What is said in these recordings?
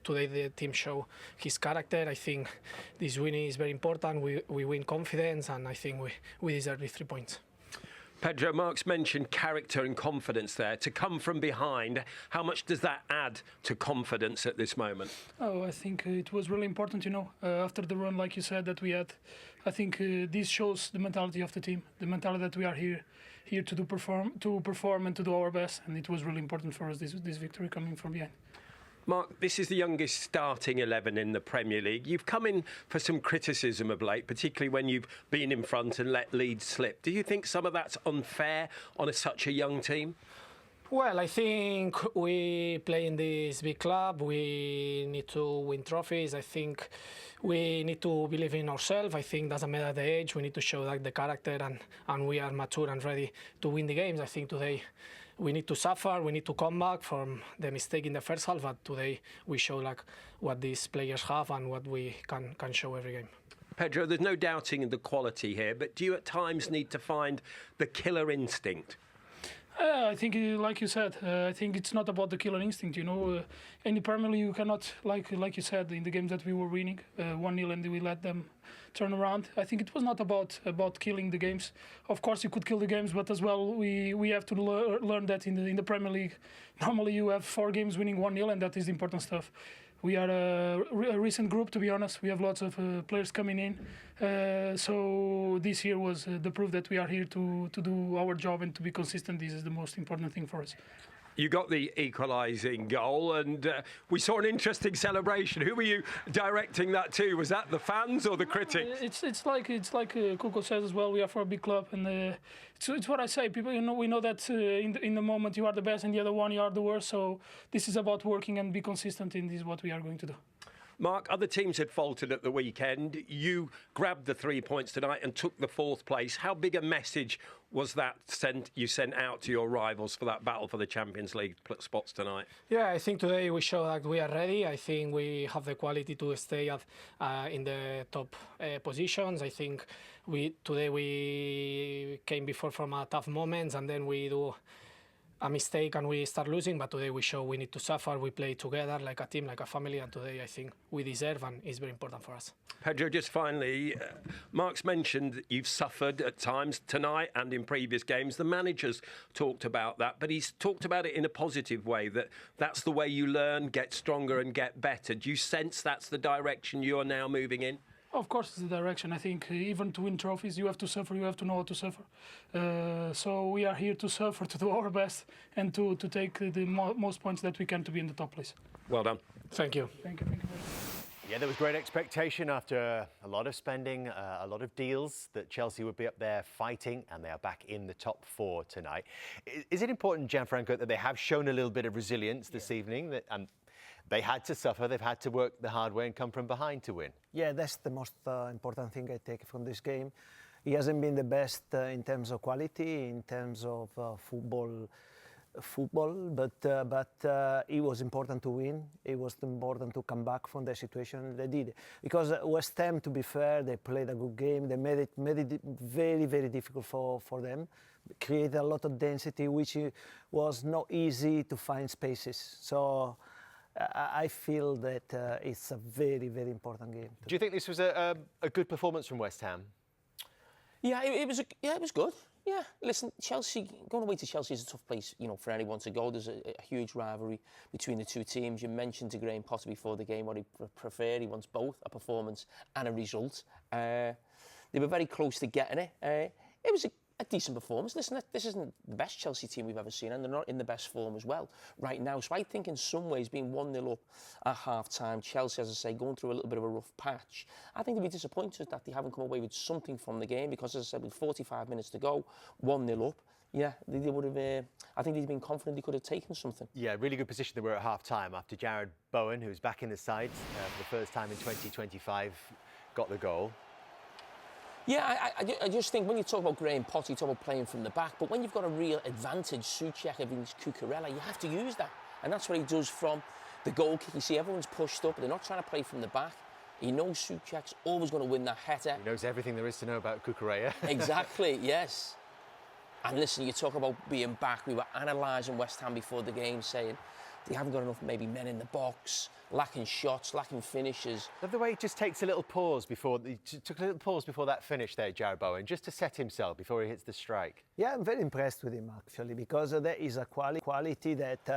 Today the team show his character. I think this win is very important. We win confidence, and I think we deserve the 3 points. Pedro, Mark's mentioned character and confidence there. To come from behind, how much does that add to confidence at this moment? Oh, I think it was really important, after the run, like you said, that we had. I think this shows the mentality of the team, the mentality that we are here to perform and to do our best. And it was really important for us, this victory coming from behind. Mark, this is the youngest starting 11 in the Premier League. You've come in for some criticism of late, particularly when you've been in front and let leads slip. Do you think some of that's unfair on such a young team? Well, I think we play in this big club. We need to win trophies. I think we need to believe in ourselves. I think doesn't matter the age. We need to show the character, and we are mature and ready to win the games. I think today we need to suffer. We need to come back from the mistake in the first half. But today we show what these players have and what we can show every game. Pedro, there's no doubting the quality here, but do you at times need to find the killer instinct? I think, like you said, I think it's not about the killer instinct. In the Premier League, you cannot, like you said, in the games that we were winning 1-0 and we let them turn around. I think it was not about killing the games. Of course, you could kill the games, but as well, we have to learn that in the Premier League. Normally, you have 4 games winning 1-0, and that is the important stuff. We are a recent group, to be honest. We have lots of players coming in. So this year was the proof that we are here to do our job and to be consistent. This is the most important thing for us. You got the equalising goal, and we saw an interesting celebration. Who were you directing that to? Was that the fans or the critics? It's like Kuko says as well. We are for a big club, and it's what I say. People, we know that in the moment you are the best, and the other one you are the worst. So this is about working and be consistent. In this is what we are going to do. Mark, other teams had faltered at the weekend. You grabbed the 3 points tonight and took the 4th place. How big a message was that you sent out to your rivals for that battle for the Champions League spots tonight? Yeah, I think today we show that we are ready. I think we have the quality to stay in the top positions. I think today we came before from a tough moments, and then we do a mistake and we start losing, but today we show we need to suffer. We play together like a team, like a family, and today I think we deserve, and it's very important for us. Pedro, just finally, Mark's mentioned that you've suffered at times tonight and in previous games. The manager's talked about that, but he's talked about it in a positive way, that's the way you learn, get stronger and get better. Do you sense that's the direction you are now moving in? Of course, it's the direction. I think even to win trophies, you have to suffer. You have to know how to suffer. So we are here to suffer, to do our best, and to take the most points that we can to be in the top place. Well done. Thank you. Thank you. Thank you very much. Yeah, there was great expectation after a lot of spending, a lot of deals, that Chelsea would be up there fighting, and they are back in the top 4 tonight. Is it important, Gianfranco, that they have shown a little bit of resilience this evening? They had to suffer, they've had to work the hard way and come from behind to win. Yeah, that's the most important thing I take from this game. He hasn't been the best in terms of quality, in terms of football, but it was important to win. It was important to come back from the situation they did. Because West Ham, to be fair, they played a good game. They made it very, very difficult for them. Created a lot of density, which was not easy to find spaces. So I feel that it's a very, very important game. Do you think this was a good performance from West Ham? Yeah, it was good. Yeah, listen, Chelsea, going away to Chelsea is a tough place, for anyone to go. There's a huge rivalry between the two teams. You mentioned to Graham Potter before the game what he preferred. He wants both a performance and a result. They were very close to getting it. It was a decent performance. Listen, this isn't the best Chelsea team we've ever seen, and they're not in the best form as well right now. So I think in some ways, being 1-0 up at half-time, Chelsea, as I say, going through a little bit of a rough patch, I think they'd be disappointed that they haven't come away with something from the game, because, as I said, with 45 minutes to go, 1-0 up, yeah, they would have. I think they'd been confident they could have taken something. Yeah, really good position they were at half-time after Jared Bowen, who's back in the side for the first time in 2025, got the goal. Yeah, I just think when you talk about Graham Potter, you talk about playing from the back, but when you've got a real advantage, Souček against Cucurella, you have to use that. And that's what he does from the goal kick. You see everyone's pushed up, they're not trying to play from the back. He knows Souček's always going to win that header. He knows everything there is to know about Cucurella. Exactly, yes. And listen, you talk about being back. We were analysing West Ham before the game, saying they haven't got enough maybe men in the box, lacking shots, lacking finishes. Love the way he just takes a little pause before that finish there, Jared Bowen, just to set himself before he hits the strike. Yeah, I'm very impressed with him actually, because there is a quality that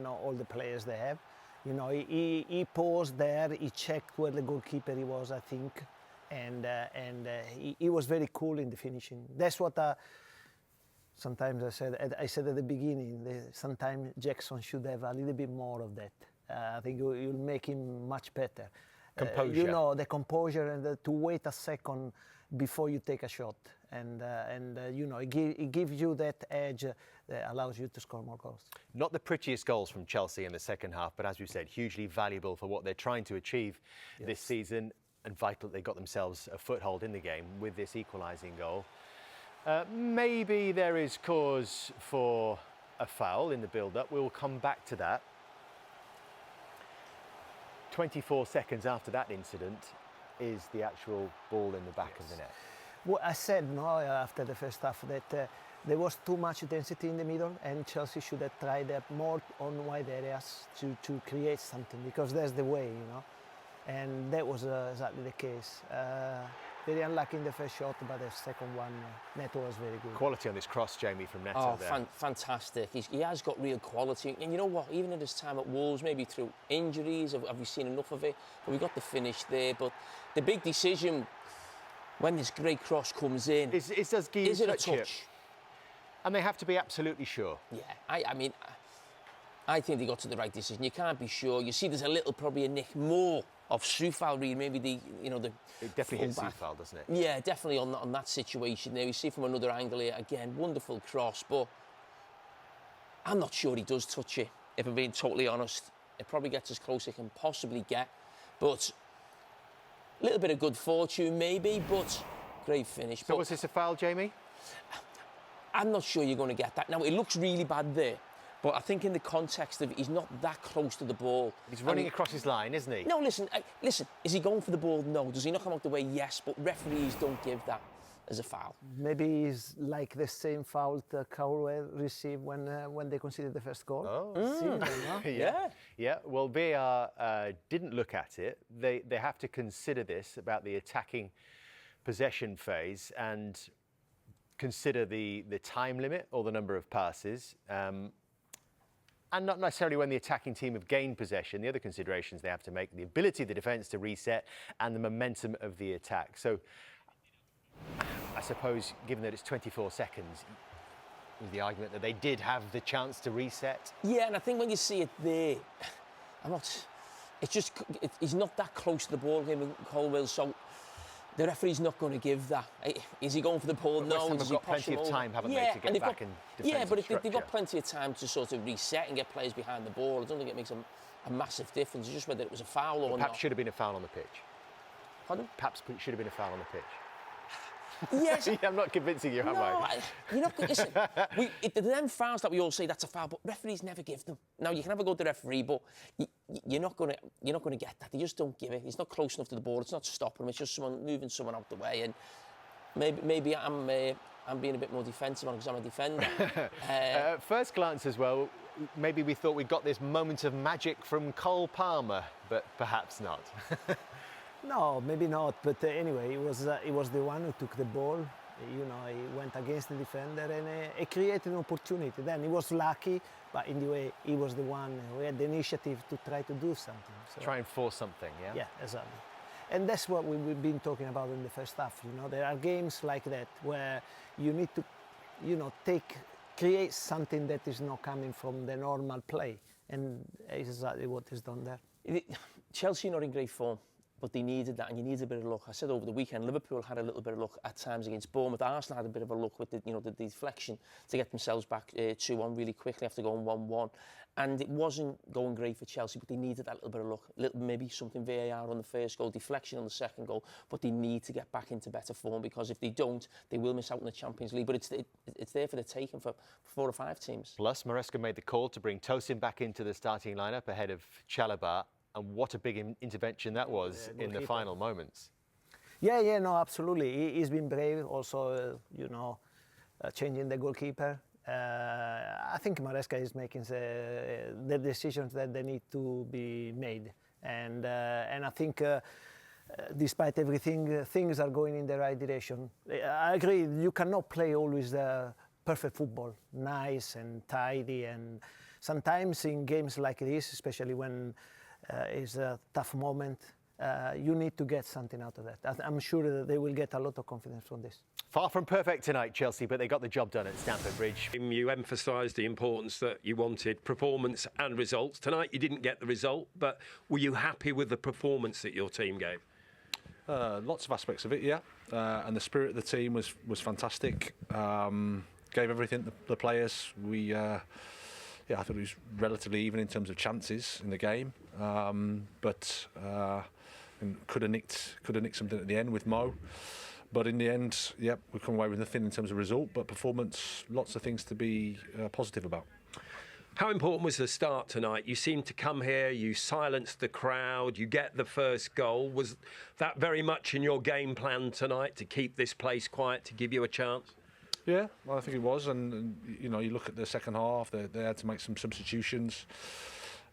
not all the players they have. You know, he paused there, he checked where the goalkeeper he was, I think, and he was very cool in the finishing. That's what sometimes I said at the beginning, sometimes Jackson should have a little bit more of that. I think you'll make him much better. Composure. You know, the composure and to wait a second before you take a shot. And you know, it gives you that edge that allows you to score more goals. Not the prettiest goals from Chelsea in the second half, but as we said, hugely valuable for what they're trying to achieve this season, and vital that they got themselves a foothold in the game with this equalising goal. Maybe there is cause for a foul in the build-up. We'll come back to that. 24 seconds after that incident is the actual ball in the back of the net. Well, I said after the first half that there was too much density in the middle, and Chelsea should have tried more on wide areas to create something, because that's the way, you know. And that was exactly the case. Very unlucky in the first shot, but the second one, Neto was very good. Quality on this cross, Jamie, from Neto there. Fantastic. He has got real quality. And you know what, even at his time at Wolves, maybe through injuries, have we seen enough of it? But we got the finish there. But the big decision, when this great cross comes in, is it a touch? And they have to be absolutely sure. Yeah, I mean, I think they got to the right decision. You can't be sure. You see, there's a little, probably a nick more of Soufal, really, maybe the. It definitely hits Soufal, doesn't it? Yeah, definitely on that situation there. You see from another angle here, again, wonderful cross, but I'm not sure he does touch it, if I'm being totally honest. It probably gets as close as it can possibly get, but a little bit of good fortune maybe, but great finish. So was this a foul, Jamie? I'm not sure you're going to get that. Now, it looks really bad there. But I think in the context of he's not that close to the ball. He's running across his line, isn't he? No, listen, is he going for the ball? No. Does he not come out the way? Yes. But referees don't give that as a foul. Maybe it's like the same foul that Cowell received when they conceded the first goal. Oh. Similar, no? Yeah. Well, VAR didn't look at it. They have to consider this about the attacking possession phase and consider the time limit or the number of passes. And not necessarily when the attacking team have gained possession. The other considerations they have to make, the ability of the defence to reset and the momentum of the attack. So I suppose, given that it's 24 seconds, with the argument that they did have the chance to reset. Yeah, and I think when you see it there, he's not that close to the ball, him and Colwell, so the referee's not going to give that. Is he going for the ball? No. They've got plenty of time, haven't they, to get back in defensive Yeah, but structure. they've got plenty of time to sort of reset and get players behind the ball. I don't think it makes a massive difference. It's just whether it was a foul or not. Perhaps should have been a foul on the pitch. Pardon? Perhaps it should have been a foul on the pitch. Yes. I'm not convincing you, am I? You're not. Listen, the them fouls that we all say that's a foul, but referees never give them. Now you can never go to the referee, but you're not going to get that. They just don't give it. He's not close enough to the ball. It's not stopping him. It's just moving someone out the way. And maybe I'm being a bit more defensive because I'm a defender. First glance as well, maybe we thought we got this moment of magic from Cole Palmer, but perhaps not. No, maybe not. But anyway, it was the one who took the ball. You know, he went against the defender and he created an opportunity. Then he was lucky, but in the way, he was the one who had the initiative to try to do something. So, try and force something, yeah? Yeah, exactly. And that's what we've been talking about in the first half. You know, there are games like that where you need to, you know, create something that is not coming from the normal play, and it's exactly what is done there. Chelsea not in great form, but they needed that, and you need a bit of luck. I said over the weekend, Liverpool had a little bit of luck at times against Bournemouth. Arsenal had a bit of a luck with the deflection to get themselves back 2-1 really quickly after going 1-1. And it wasn't going great for Chelsea, but they needed that little bit of luck. Maybe something VAR on the first goal, deflection on the second goal, but they need to get back into better form, because if they don't, they will miss out on the Champions League. But it's there for the taking for 4 or 5 teams. Plus, Maresca made the call to bring Tosin back into the starting lineup ahead of Chalobah. And what a big intervention that was in the final moments. Yeah, no, absolutely. He's been brave also, changing the goalkeeper. I think Maresca is making the decisions that they need to be made, and I think despite everything, things are going in the right direction. I agree. You cannot play always perfect football, nice and tidy, and sometimes in games like this, especially when it's a tough moment, you need to get something out of that. I'm sure that they will get a lot of confidence from this. Far from perfect tonight, Chelsea, but they got the job done at Stamford Bridge. You emphasised the importance that you wanted performance and results. Tonight you didn't get the result, but were you happy with the performance that your team gave? Lots of aspects of it, yeah. And the spirit of the team was fantastic. Gave everything to the players. I thought it was relatively even in terms of chances in the game, but could have nicked something at the end with Mo. But in the end, we come away with nothing in terms of result, but performance, lots of things to be positive about. How important was the start tonight? You seemed to come here, you silenced the crowd, you get the first goal. Was that very much in your game plan tonight, to keep this place quiet, to give you a chance? Yeah, well, I think it was, and you look at the second half, they had to make some substitutions.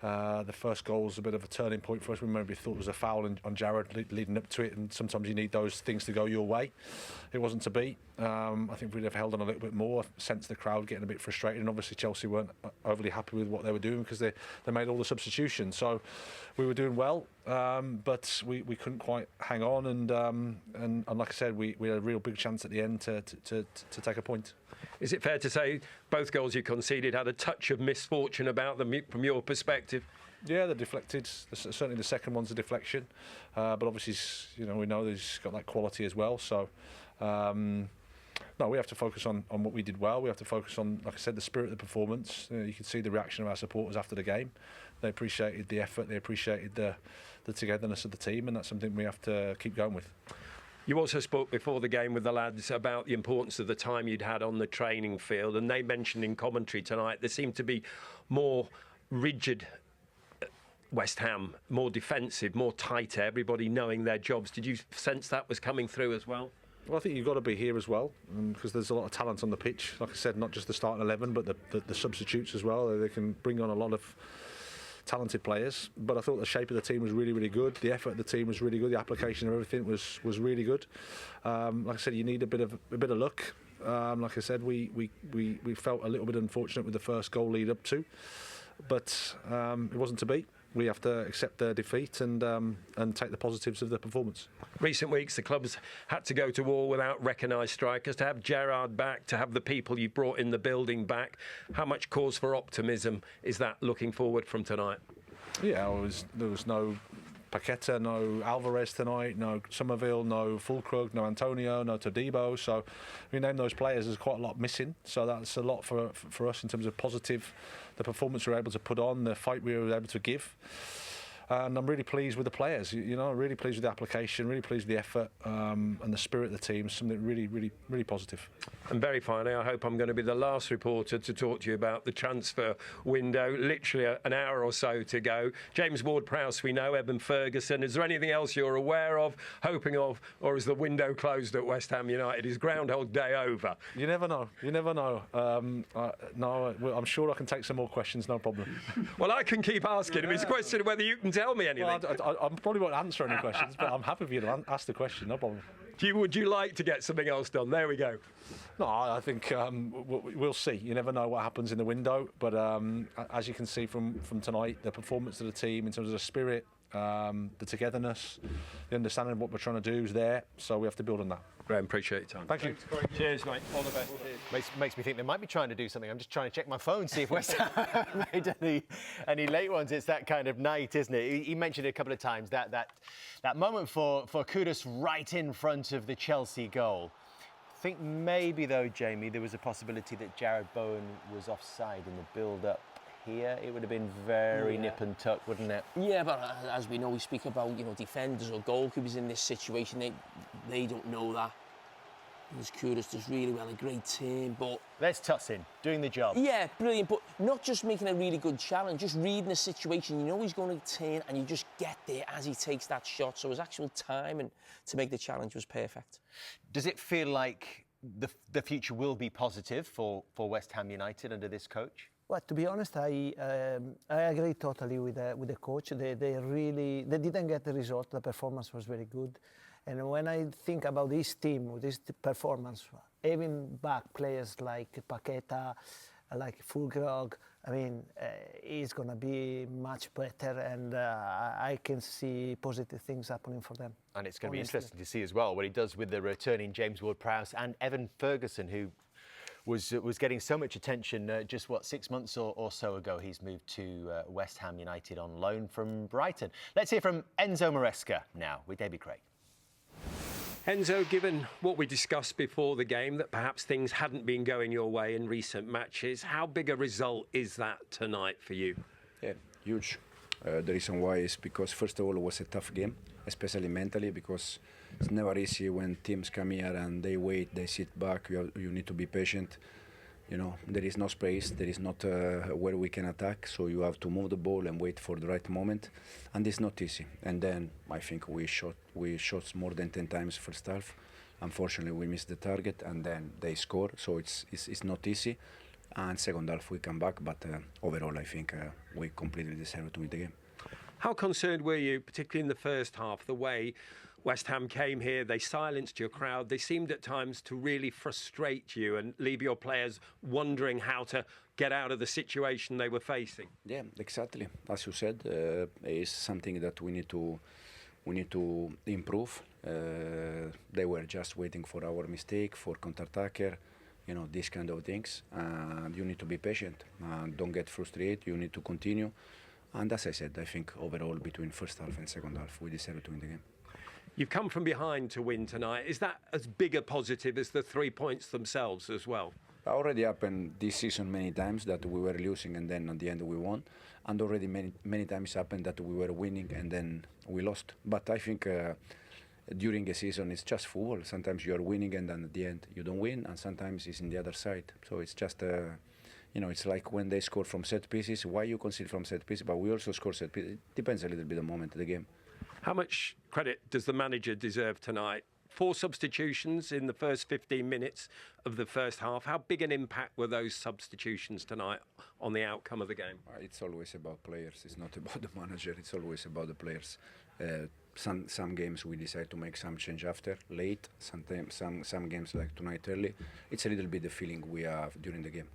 The first goal was a bit of a turning point for us. We maybe thought it was a foul on Jared leading up to it, and sometimes you need those things to go your way. It wasn't to be. I think we'd have held on a little bit more, sensed the crowd getting a bit frustrated, and obviously Chelsea weren't overly happy with what they were doing because they made all the substitutions. So we were doing well, but we couldn't quite hang on, and like I said, we had a real big chance at the end to take a point. Is it fair to say both goals you conceded had a touch of misfortune about them from your perspective? Yeah, they're deflected. Certainly the second one's a deflection, but obviously, we know he's got that quality as well. So, no, we have to focus on what we did well. We have to focus on, like I said, the spirit of the performance. You can see the reaction of our supporters after the game. They appreciated the effort. They appreciated the togetherness of the team, and that's something we have to keep going with. You also spoke before the game with the lads about the importance of the time you'd had on the training field, and they mentioned in commentary tonight there seemed to be more rigid West Ham, more defensive, more tighter, everybody knowing their jobs. Did you sense that was coming through as well? Well, I think you've got to be here as well, because there's a lot of talent on the pitch. Like I said, not just the starting 11, but the substitutes as well. They can bring on a lot of talented players, but I thought the shape of the team was really, really good. The effort of the team was really good. The application of everything was really good. Like I said, you need a bit of luck. Like I said, we felt a little bit unfortunate with the first goal lead up to, but it wasn't to be. We have to accept their defeat and take the positives of the performance. Recent weeks, the club's had to go to war without recognised strikers. To have Gerrard back, to have the people you brought in the building back, how much cause for optimism is that looking forward from tonight? Yeah, there was no Paqueta, no Alvarez tonight, no Somerville, no Fulkrug, no Antonio, no Todibo. So we named those players. There's quite a lot missing. So that's a lot for us in terms of positive. The performance we were able to put on, the fight we were able to give. And I'm really pleased with the players, really pleased with the application, really pleased with the effort and the spirit of the team. Something really, really, really positive. And very finally, I hope I'm going to be the last reporter to talk to you about the transfer window. Literally an hour or so to go. James Ward-Prowse, we know, Evan Ferguson. Is there anything else you're aware of, hoping of, or is the window closed at West Ham United? Is Groundhog Day over? You never know. You never know. No, I'm sure I can take some more questions, no problem. Well, I can keep asking him. It's a question of whether you can tell me anything. Well, I probably won't answer any questions, but I'm happy for you to ask the question, no problem. Would you like to get something else done? There we go. No, I think we'll see. You never know what happens in the window, but as you can see from tonight, the performance of the team in terms of the spirit, the togetherness, the understanding of what we're trying to do is there, so we have to build on that. Graham, appreciate your time. Thank you. Cheers, mate. All the best. Makes me think they might be trying to do something. I'm just trying to check my phone, see if West Ham made any late ones. It's that kind of night, isn't it? He mentioned it a couple of times, that moment for Kudus right in front of the Chelsea goal. I think maybe, though, Jamie, there was a possibility that Jared Bowen was offside in the build-up here. It would have been very nip and tuck, wouldn't it? Yeah, but as we know, we speak about, defenders or goalkeepers in this situation. They don't know that. As Kudus does really well, a great team, but... There's Tutsin, doing the job. Yeah, brilliant, but not just making a really good challenge, just reading the situation. You know he's going to turn, and you just get there as he takes that shot. So his actual timing to make the challenge was perfect. Does it feel like the future will be positive for West Ham United under this coach? Well, to be honest, I agree totally with the coach. They didn't get the result. The performance was very good, and when I think about this team with this performance, having back players like Paqueta, like Fulgrog, I mean, it's gonna be much better, and I can see positive things happening for them. And it's going to be interesting to see as well what he does with the returning James Ward-Prowse and Evan Ferguson, who was getting so much attention just, 6 months or so ago. He's moved to West Ham United on loan from Brighton. Let's hear from Enzo Maresca now with David Craig. Enzo, given what we discussed before the game, that perhaps things hadn't been going your way in recent matches, how big a result is that tonight for you? Yeah, huge. The reason why is because, first of all, it was a tough game, especially mentally, because it's never easy when teams come here and they wait, they sit back. You need to be patient. You know, there is no space, there is not where we can attack, so you have to move the ball and wait for the right moment, and it's not easy. And then I think we shot more than 10 times first half. Unfortunately, we missed the target, and then they score, so it's not easy. And second half we come back, but overall I think we completely deserve to win the game. How concerned were you, particularly in the first half, the way West Ham came here, they silenced your crowd, they seemed at times to really frustrate you and leave your players wondering how to get out of the situation they were facing? Yeah, exactly. As you said, it's something that we need to improve. They were just waiting for our mistake, for counter-attacker, you know, these kind of things. And you need to be patient. Don't get frustrated. You need to continue. And as I said, I think overall between first half and second half, we deserve to win the game. You've come from behind to win tonight. Is that as big a positive as the 3 points themselves as well? It already happened this season many times that we were losing and then at the end we won. And already many times happened that we were winning and then we lost. But I think during a season it's just football. Sometimes you are winning and then at the end you don't win, and sometimes it's in the other side. So it's just you know, it's like when they score from set pieces. Why you concede from set pieces? But we also score set pieces. It depends a little bit on the moment of the game. How much credit does the manager deserve tonight? 4 substitutions in the first 15 minutes of the first half. How big an impact were those substitutions tonight on the outcome of the game? It's always about players. It's not about the manager. It's always about the players. Some games we decide to make some change after, late. Sometimes some games like tonight early. It's a little bit the feeling we have during the game.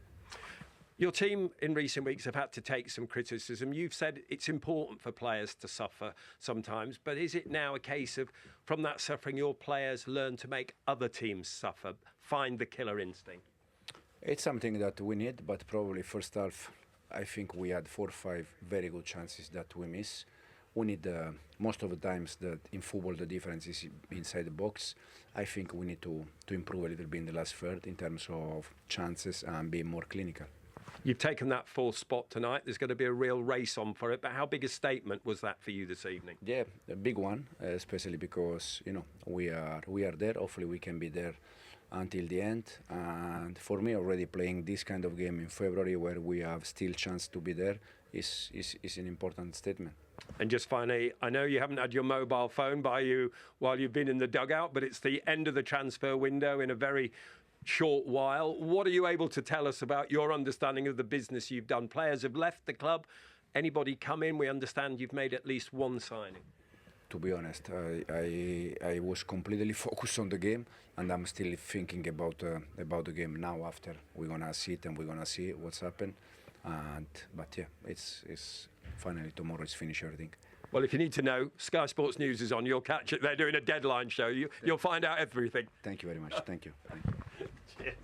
Your team in recent weeks have had to take some criticism. You've said it's important for players to suffer sometimes, but is it now a case of, from that suffering, your players learn to make other teams suffer, find the killer instinct? It's something that we need, but probably first half, I think we had 4 or 5 very good chances that we miss. We need, most of the times that in football the difference is inside the box. I think we need to improve a little bit in the last third in terms of chances and be more clinical. You've taken that 4th spot tonight. There's going to be a real race on for it. But how big a statement was that for you this evening? Yeah, a big one, especially because, you know, we are there. Hopefully we can be there until the end. And for me, already playing this kind of game in February where we have still chance to be there is an important statement. And just finally, I know you haven't had your mobile phone by you while you've been in the dugout, but it's the end of the transfer window in a very short while. What are you able to tell us about your understanding of the business you've done? Players have left the club. Anybody come in? We understand you've made at least one signing. To be honest, I was completely focused on the game, and I'm still thinking about the game now. After we're gonna sit and we're gonna see what's happened. But yeah, it's finally tomorrow is finished everything. Well, if you need to know, Sky Sports News is on. You'll catch it. They're doing a deadline show. You'll find out everything. Thank you very much. Thank you. Cheers.